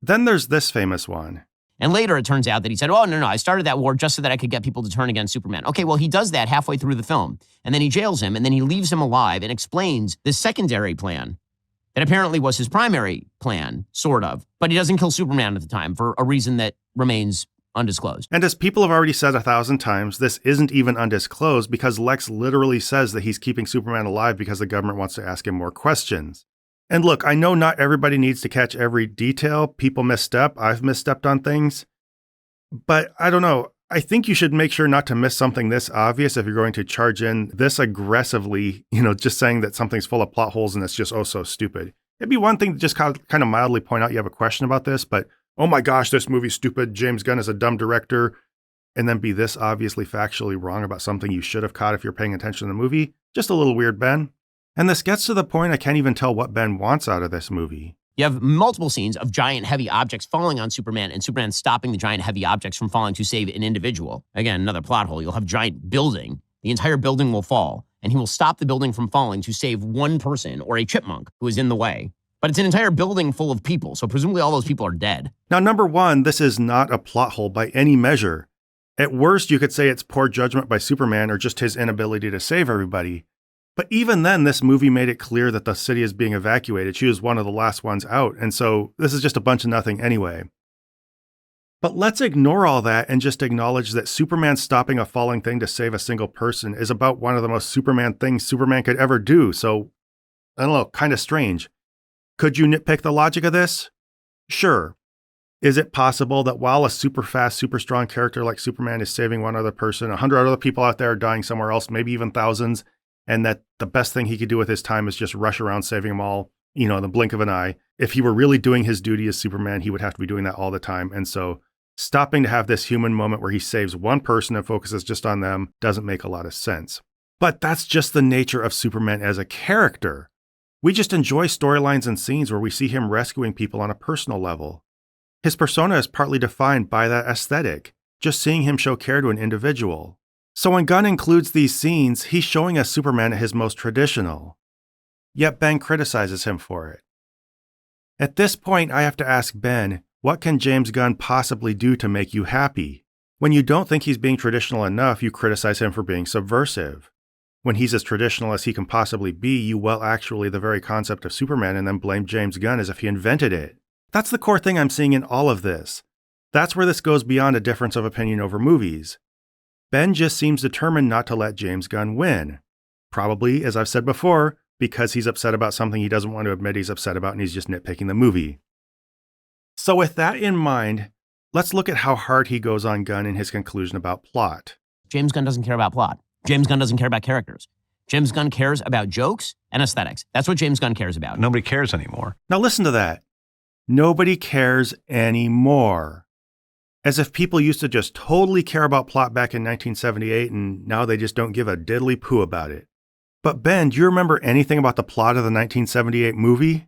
Then there's this famous one. And later it turns out that he said, oh, no, I started that war just so that I could get people to turn against Superman. Okay, well, he does that halfway through the film. And then he jails him, and then he leaves him alive and explains this secondary plan that apparently was his primary plan, sort of. But he doesn't kill Superman at the time for a reason that remains undisclosed. And as people have already said 1,000 times, this isn't even undisclosed because Lex literally says that he's keeping Superman alive because the government wants to ask him more questions. And look, I know not everybody needs to catch every detail. People misstep. I've misstepped on things. But I don't know. I think you should make sure not to miss something this obvious if you're going to charge in this aggressively, just saying that something's full of plot holes and it's just so stupid. It'd be one thing to just kind of mildly point out you have a question about this, but oh my gosh, this movie's stupid. James Gunn is a dumb director. And then be this obviously factually wrong about something you should have caught if you're paying attention to the movie. Just a little weird, Ben. And this gets to the point I can't even tell what Ben wants out of this movie. You have multiple scenes of giant heavy objects falling on Superman and Superman stopping the giant heavy objects from falling to save an individual. Again, another plot hole. You'll have giant building. The entire building will fall and he will stop the building from falling to save one person or a chipmunk who is in the way. But it's an entire building full of people. So presumably all those people are dead. Now, number one, this is not a plot hole by any measure. At worst, you could say it's poor judgment by Superman or just his inability to save everybody. But even then, this movie made it clear that the city is being evacuated. She was one of the last ones out, and so this is just a bunch of nothing anyway. But let's ignore all that and just acknowledge that Superman stopping a falling thing to save a single person is about one of the most Superman things Superman could ever do, so, I don't know, kind of strange. Could you nitpick the logic of this? Sure. Is it possible that while a super fast, super strong character like Superman is saving one other person, 100 other people out there are dying somewhere else, maybe even thousands, and that the best thing he could do with his time is just rush around saving them all, in the blink of an eye. If he were really doing his duty as Superman, he would have to be doing that all the time. And so stopping to have this human moment where he saves one person and focuses just on them doesn't make a lot of sense. But that's just the nature of Superman as a character. We just enjoy storylines and scenes where we see him rescuing people on a personal level. His persona is partly defined by that aesthetic, just seeing him show care to an individual. So when Gunn includes these scenes, he's showing us Superman at his most traditional. Yet Ben criticizes him for it. At this point, I have to ask Ben, What can James Gunn possibly do to make you happy? When you don't think he's being traditional enough, you criticize him for being subversive. When he's as traditional as he can possibly be, you actually the very concept of Superman and then blame James Gunn as if he invented it. That's the core thing I'm seeing in all of this. That's where this goes beyond a difference of opinion over movies. Ben just seems determined not to let James Gunn win. Probably, as I've said before, because he's upset about something he doesn't want to admit he's upset about and he's just nitpicking the movie. So with that in mind, let's look at how hard he goes on Gunn in his conclusion about plot. James Gunn doesn't care about plot. James Gunn doesn't care about characters. James Gunn cares about jokes and aesthetics. That's what James Gunn cares about. Nobody cares anymore. Now listen to that. Nobody cares anymore. As if people used to just totally care about plot back in 1978 and now they just don't give a diddly poo about it. But Ben, do you remember anything about the plot of the 1978 movie?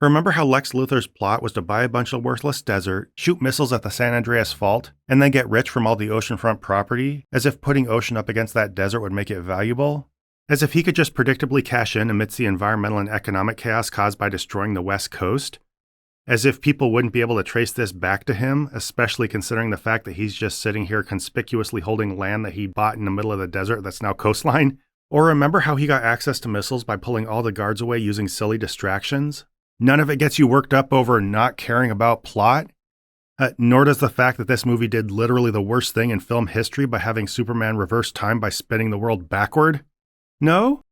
Remember how Lex Luthor's plot was to buy a bunch of worthless desert, shoot missiles at the San Andreas Fault, and then get rich from all the oceanfront property, as if putting ocean up against that desert would make it valuable? As if he could just predictably cash in amidst the environmental and economic chaos caused by destroying the West Coast? As if people wouldn't be able to trace this back to him, especially considering the fact that he's just sitting here conspicuously holding land that he bought in the middle of the desert that's now coastline? Or remember how he got access to missiles by pulling all the guards away using silly distractions? None of it gets you worked up over not caring about plot? Nor does the fact that this movie did literally the worst thing in film history by having Superman reverse time by spinning the world backward? No?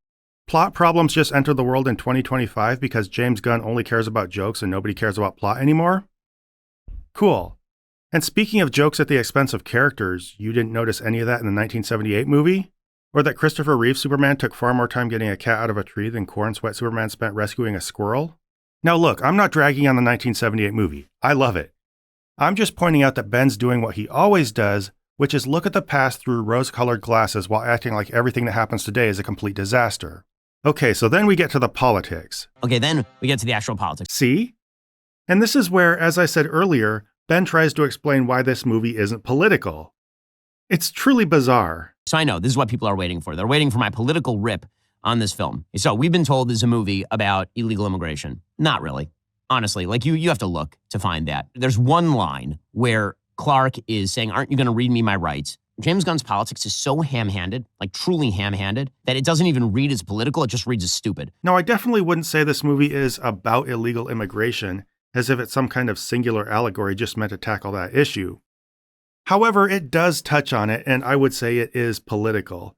Plot problems just enter the world in 2025 because James Gunn only cares about jokes and nobody cares about plot anymore? Cool. And speaking of jokes at the expense of characters, you didn't notice any of that in the 1978 movie? Or that Christopher Reeve's Superman took far more time getting a cat out of a tree than Corn Sweat Superman spent rescuing a squirrel? Now look, I'm not dragging on the 1978 movie. I love it. I'm just pointing out that Ben's doing what he always does, which is look at the past through rose-colored glasses while acting like everything that happens today is a complete disaster. Okay, so then we get to the politics. Okay, then we get to the actual politics. See? And this is where, as I said earlier, Ben tries to explain why this movie isn't political. It's truly bizarre. So I know, this is what people are waiting for. They're waiting for my political rip on this film. So we've been told this is a movie about illegal immigration. Not really. Honestly, like you have to look to find that. There's one line where Clark is saying, aren't you going to read me my rights? James Gunn's politics is so ham-handed, like truly ham-handed, that it doesn't even read as political, it just reads as stupid. Now, I definitely wouldn't say this movie is about illegal immigration, as if it's some kind of singular allegory just meant to tackle that issue. However, it does touch on it, and I would say it is political.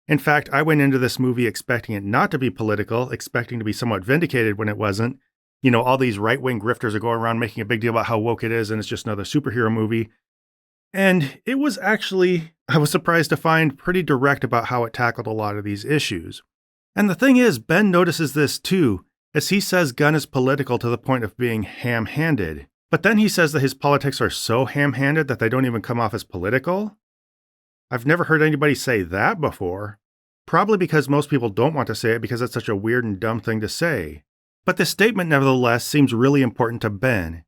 In fact, I went into this movie expecting it not to be political, expecting to be somewhat vindicated when it wasn't. You know, all these right-wing grifters are going around making a big deal about how woke it is, and it's just another superhero movie. And it was actually, I was surprised to find, pretty direct about how it tackled a lot of these issues. And the thing is, Ben notices this too, as he says Gunn is political to the point of being ham-handed. But then he says that his politics are so ham-handed that they don't even come off as political? I've never heard anybody say that before. Probably because most people don't want to say it because it's such a weird and dumb thing to say. But this statement, nevertheless, seems really important to Ben.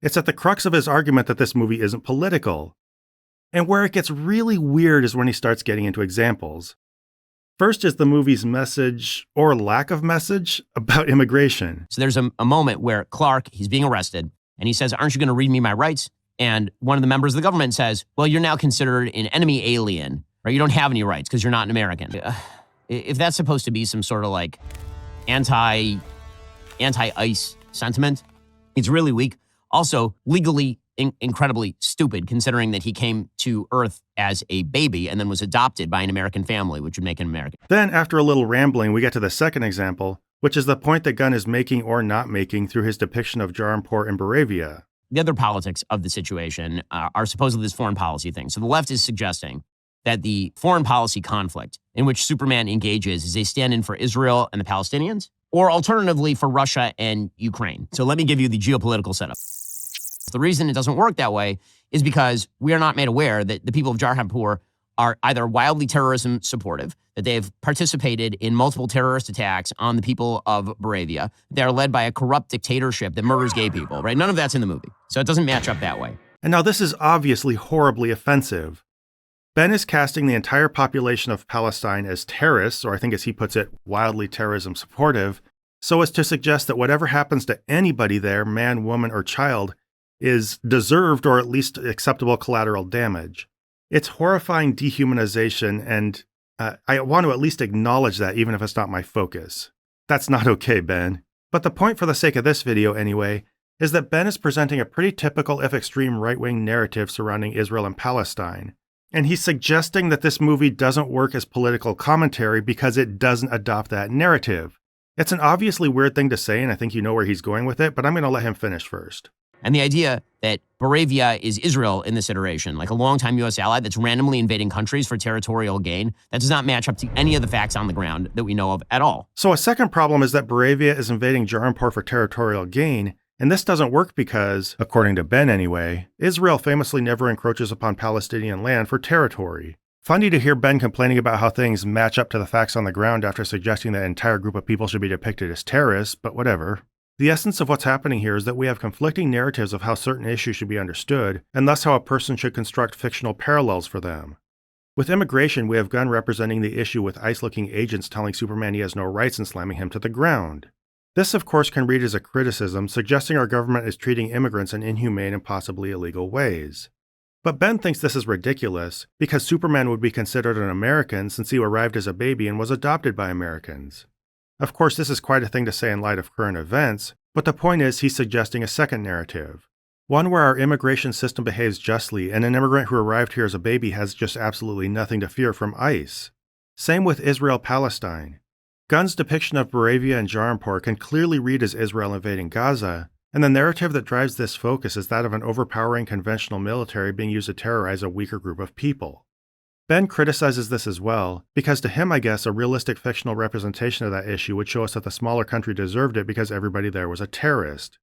It's at the crux of his argument that this movie isn't political. And where it gets really weird is when he starts getting into examples. First is the movie's message, or lack of message, about immigration. So there's a moment where Clark, he's being arrested, and he says, aren't you going to read me my rights? And one of the members of the government says, well, you're now considered an enemy alien, right? You don't have any rights because you're not an American. If that's supposed to be some sort of like anti-ICE sentiment, it's really weak. Also, legally incredibly stupid, considering that he came to Earth as a baby and then was adopted by an American family, which would make him American. Then, after a little rambling, we get to the second example, which is the point that Gunn is making or not making through his depiction of Jaranpur in Boravia. The other politics of the situation are supposedly this foreign policy thing. So the left is suggesting that the foreign policy conflict in which Superman engages is a stand-in for Israel and the Palestinians, or alternatively for Russia and Ukraine. So let me give you the geopolitical setup. The reason it doesn't work that way is because we are not made aware that the people of Jaranpur are either wildly terrorism supportive, that they have participated in multiple terrorist attacks on the people of Boravia. They are led by a corrupt dictatorship that murders gay people, right? None of that's in the movie. So it doesn't match up that way. And now this is obviously horribly offensive. Ben is casting the entire population of Palestine as terrorists, or I think as he puts it, wildly terrorism supportive, so as to suggest that whatever happens to anybody there, man, woman, or child, is deserved or at least acceptable collateral damage. It's horrifying dehumanization, and I want to at least acknowledge that, even if it's not my focus. That's not okay, Ben. But the point for the sake of this video anyway, is that Ben is presenting a pretty typical, if extreme, right-wing narrative surrounding Israel and Palestine. And he's suggesting that this movie doesn't work as political commentary because it doesn't adopt that narrative. It's an obviously weird thing to say, and I think you know where he's going with it, but I'm going to let him finish first. And the idea that Moravia is Israel in this iteration, like a longtime U.S. ally that's randomly invading countries for territorial gain, that does not match up to any of the facts on the ground that we know of at all. So a second problem is that Moravia is invading Jaranpur for territorial gain, and this doesn't work because, according to Ben anyway, Israel famously never encroaches upon Palestinian land for territory. Funny to hear Ben complaining about how things match up to the facts on the ground after suggesting that an entire group of people should be depicted as terrorists, but whatever. The essence of what's happening here is that we have conflicting narratives of how certain issues should be understood, and thus how a person should construct fictional parallels for them. With immigration, we have Gunn representing the issue with ICE-looking agents telling Superman he has no rights and slamming him to the ground. This, of course, can read as a criticism, suggesting our government is treating immigrants in inhumane and possibly illegal ways. But Ben thinks this is ridiculous, because Superman would be considered an American since he arrived as a baby and was adopted by Americans. Of course, this is quite a thing to say in light of current events, but the point is he's suggesting a second narrative. One where our immigration system behaves justly and an immigrant who arrived here as a baby has just absolutely nothing to fear from ICE. Same with Israel-Palestine. Gunn's depiction of Moravia and Jaranpur can clearly read as Israel invading Gaza, and the narrative that drives this focus is that of an overpowering conventional military being used to terrorize a weaker group of people. Ben criticizes this as well, because to him, I guess, a realistic fictional representation of that issue would show us that the smaller country deserved it because everybody there was a terrorist.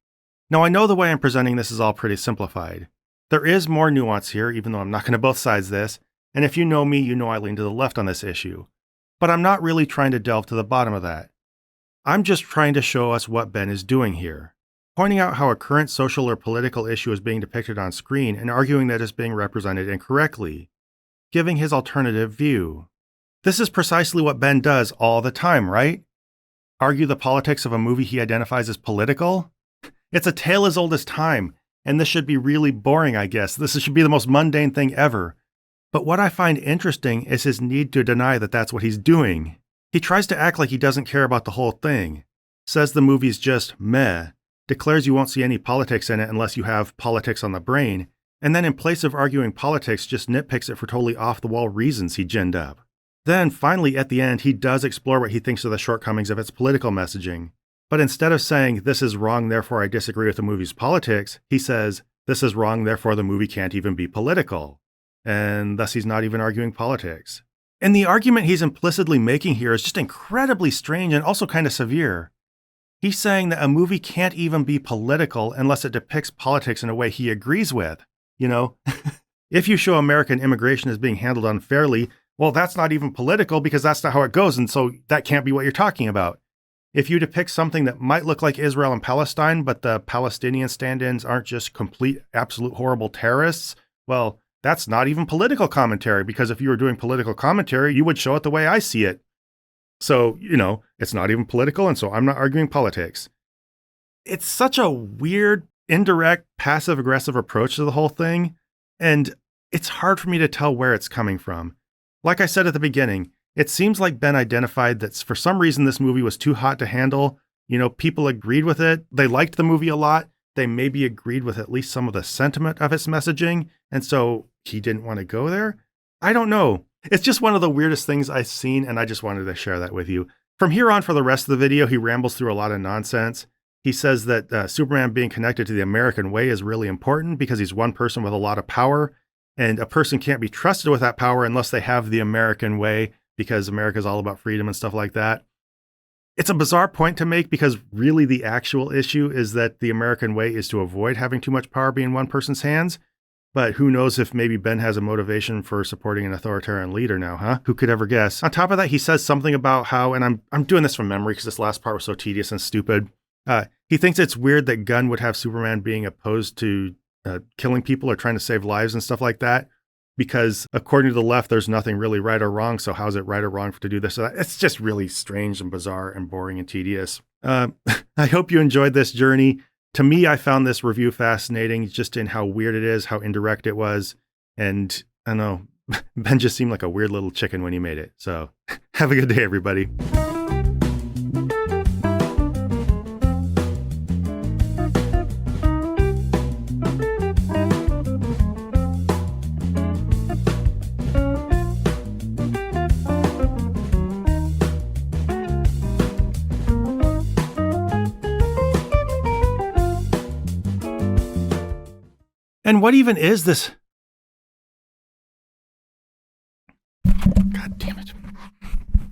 Now, I know the way I'm presenting this is all pretty simplified. There is more nuance here, even though I'm not going to both sides this, and if you know me, you know I lean to the left on this issue. But I'm not really trying to delve to the bottom of that. I'm just trying to show us what Ben is doing here, pointing out how a current social or political issue is being depicted on screen and arguing that it's being represented incorrectly, giving his alternative view. This is precisely what Ben does all the time, right? Argue the politics of a movie he identifies as political? It's a tale as old as time, and this should be really boring, I guess. This should be the most mundane thing ever. But what I find interesting is his need to deny that that's what he's doing. He tries to act like he doesn't care about the whole thing, says the movie's just meh, declares you won't see any politics in it unless you have politics on the brain, and then in place of arguing politics, just nitpicks it for totally off-the-wall reasons he ginned up. Then, finally, at the end, he does explore what he thinks are the shortcomings of its political messaging. But instead of saying, this is wrong, therefore I disagree with the movie's politics, he says, this is wrong, therefore the movie can't even be political. And thus he's not even arguing politics. And the argument he's implicitly making here is just incredibly strange and also kind of severe. He's saying that a movie can't even be political unless it depicts politics in a way he agrees with. You know, if you show American immigration as being handled unfairly, well, that's not even political because that's not how it goes, and so that can't be what you're talking about. If you depict something that might look like Israel and Palestine, but the Palestinian stand-ins aren't just complete, absolute horrible terrorists, well, that's not even political commentary, because if you were doing political commentary, you would show it the way I see it. So, you know, it's not even political, and so I'm not arguing politics. It's such a weird, indirect, passive-aggressive approach to the whole thing, and it's hard for me to tell where it's coming from. Like I said at the beginning, it seems like Ben identified that for some reason this movie was too hot to handle. You know, people agreed with it. They liked the movie a lot. They maybe agreed with at least some of the sentiment of its messaging, and so he didn't want to go there? I don't know. It's just one of the weirdest things I've seen, and I just wanted to share that with you. From here on, for the rest of the video, he rambles through a lot of nonsense. He says that Superman being connected to the American way is really important because he's one person with a lot of power, and a person can't be trusted with that power unless they have the American way, because America's all about freedom and stuff like that. It's a bizarre point to make because really the actual issue is that the American way is to avoid having too much power being in one person's hands. But who knows if maybe Ben has a motivation for supporting an authoritarian leader now, huh? Who could ever guess? On top of that, he says something about how, and I'm doing this from memory because this last part was so tedious and stupid. He thinks it's weird that Gunn would have Superman being opposed to killing people or trying to save lives and stuff like that, because according to the left, there's nothing really right or wrong. So how's it right or wrong to do this? So it's just really strange and bizarre and boring and tedious. I hope you enjoyed this journey To me, I found this review fascinating just in how weird it is, how indirect it was. And I don't know, Ben just seemed like a weird little chicken when he made it. So have a good day, everybody. And what even is this? God damn it.